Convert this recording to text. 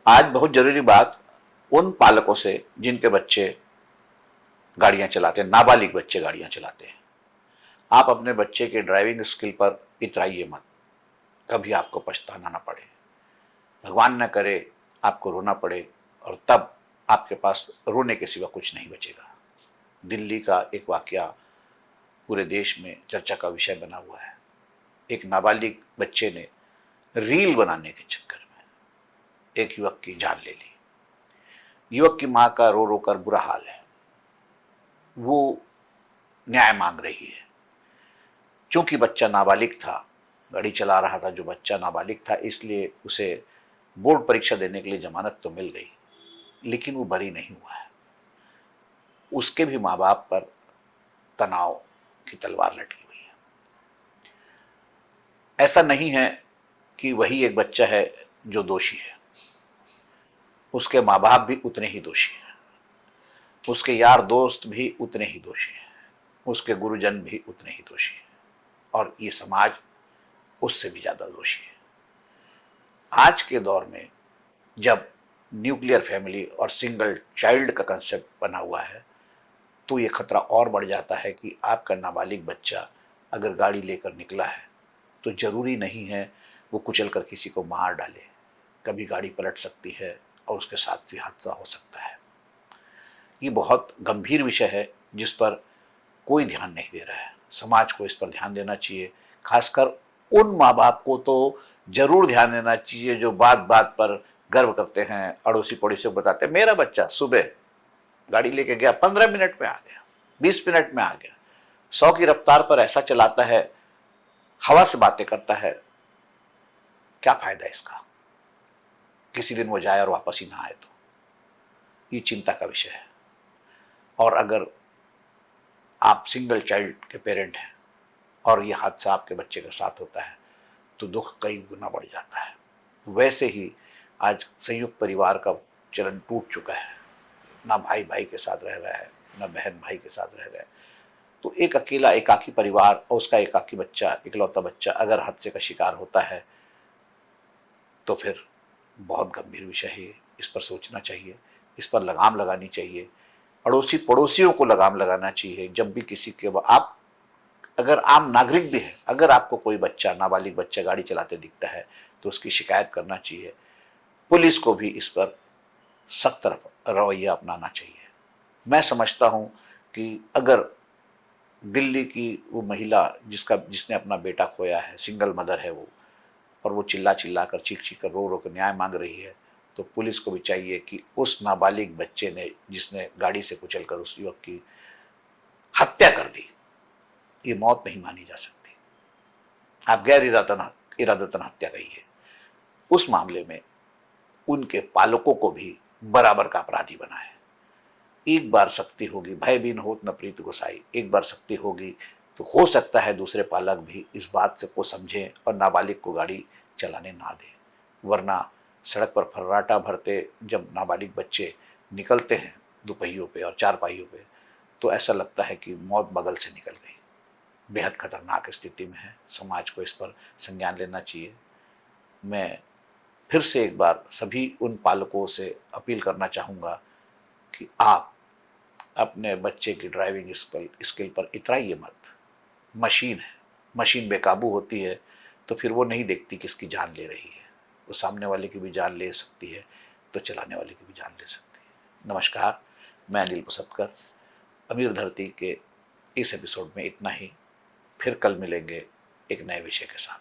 आज बहुत जरूरी बात उन पालकों से जिनके बच्चे गाड़ियां चलाते हैं, नाबालिग बच्चे गाड़ियां चलाते हैं। आप अपने बच्चे के ड्राइविंग स्किल पर इतराइए मत, कभी आपको पछताना ना पड़े, भगवान न करे आपको रोना पड़े, और तब आपके पास रोने के सिवा कुछ नहीं बचेगा। दिल्ली का एक वाकया पूरे देश में चर्चा का विषय बना हुआ है। एक नाबालिग बच्चे ने रील बनाने के चक्कर में एक युवक की जान ले ली। युवक की मां का रो रो कर बुरा हाल है, वो न्याय मांग रही है। चूंकि बच्चा नाबालिग था, गाड़ी चला रहा था जो बच्चा नाबालिग था, इसलिए उसे बोर्ड परीक्षा देने के लिए जमानत तो मिल गई, लेकिन वो बरी नहीं हुआ है। उसके भी माँ बाप पर तनाव की तलवार लटकी हुई है। ऐसा नहीं है कि वही एक बच्चा है जो दोषी है, उसके माँ बाप भी उतने ही दोषी हैं, उसके यार दोस्त भी उतने ही दोषी हैं, उसके गुरुजन भी उतने ही दोषी हैं, और ये समाज उससे भी ज्यादा दोषी है। आज के दौर में जब न्यूक्लियर फैमिली और सिंगल चाइल्ड का कंसेप्ट बना हुआ है, तो ये खतरा और बढ़ जाता है कि आपका नाबालिग बच्चा अगर गाड़ी लेकर निकला है तो जरूरी नहीं है वो कुचल कर किसी को मार डाले। कभी गाड़ी पलट सकती है और उसके साथ भी हादसा हो सकता है। ये बहुत गंभीर विषय है जिस पर कोई ध्यान नहीं दे रहा है। समाज को इस पर ध्यान देना चाहिए। खासकर उन माँ बाप को तो जरूर ध्यान देना चाहिए जो बात बात पर गर्व करते हैं, अड़ोसी पड़ोसियों को बताते हैं मेरा बच्चा सुबह गाड़ी लेके गया, 15 मिनट में आ गया, 20 मिनट में आ गया। 100 की रफ्तार पर ऐसा चलाता है, हवा से बातें करता है, क्या फायदा इसका? किसी दिन वो जाए और वापस ही ना आए तो ये चिंता का विषय है। और अगर आप सिंगल चाइल्ड के पेरेंट हैं और ये हादसा आपके बच्चे के साथ होता है तो दुख कई गुना बढ़ जाता है। वैसे ही आज संयुक्त परिवार का चलन टूट चुका है, ना भाई भाई के साथ रह रहा है, ना बहन भाई के साथ रह रहा है। तो एक अकेला एकाकी परिवार और उसका एकाकी बच्चा, इकलौता बच्चा अगर हादसे का शिकार होता है तो फिर बहुत गंभीर विषय है। इस पर सोचना चाहिए, इस पर लगाम लगानी चाहिए, अड़ोसी पड़ोसियों को लगाम लगाना चाहिए। जब भी किसी के आप अगर आम नागरिक भी है, अगर आपको कोई बच्चा, नाबालिग बच्चा गाड़ी चलाते दिखता है तो उसकी शिकायत करना चाहिए। पुलिस को भी इस पर सख्त रवैया अपनाना चाहिए। मैं समझता हूं कि अगर दिल्ली की वो महिला जिसने अपना बेटा खोया है, सिंगल मदर है वो, और वो चिल्ला चिल्ला कर, चीख चीख कर, रो रो कर न्याय मांग रही है, तो पुलिस को भी चाहिए कि उस नाबालिग बच्चे ने जिसने गाड़ी से कुचलकर उस युवक की हत्या कर दी, ये मौत नहीं मानी जा सकती। आप गैर इरादतन हत्या कहिए, उस मामले में उनके पालकों को भी बराबर का अपराधी बनाए। एक बार शक्ति होगी, भय बिन होत न प्रीत गोसाई, एक बार शक्ति होगी तो हो सकता है दूसरे पालक भी इस बात से को समझें और नाबालिग को गाड़ी चलाने ना दें। वरना सड़क पर फर्राटा भरते जब नाबालिग बच्चे निकलते हैं दुपहियों पे और चारपाइयों पे, तो ऐसा लगता है कि मौत बगल से निकल गई। बेहद खतरनाक स्थिति में है। समाज को इस पर संज्ञान लेना चाहिए। मैं फिर से एक बार सभी उन पालकों से अपील करना चाहूँगा कि आप अपने बच्चे की ड्राइविंग स्किल पर इतराइए मत। मशीन है, मशीन बेकाबू होती है तो फिर वो नहीं देखती किसकी जान ले रही है। वो सामने वाले की भी जान ले सकती है तो चलाने वाले की भी जान ले सकती है। नमस्कार, मैं अनिल पसतकर। अमीर धरती के इस एपिसोड में इतना ही। फिर कल मिलेंगे एक नए विषय के साथ।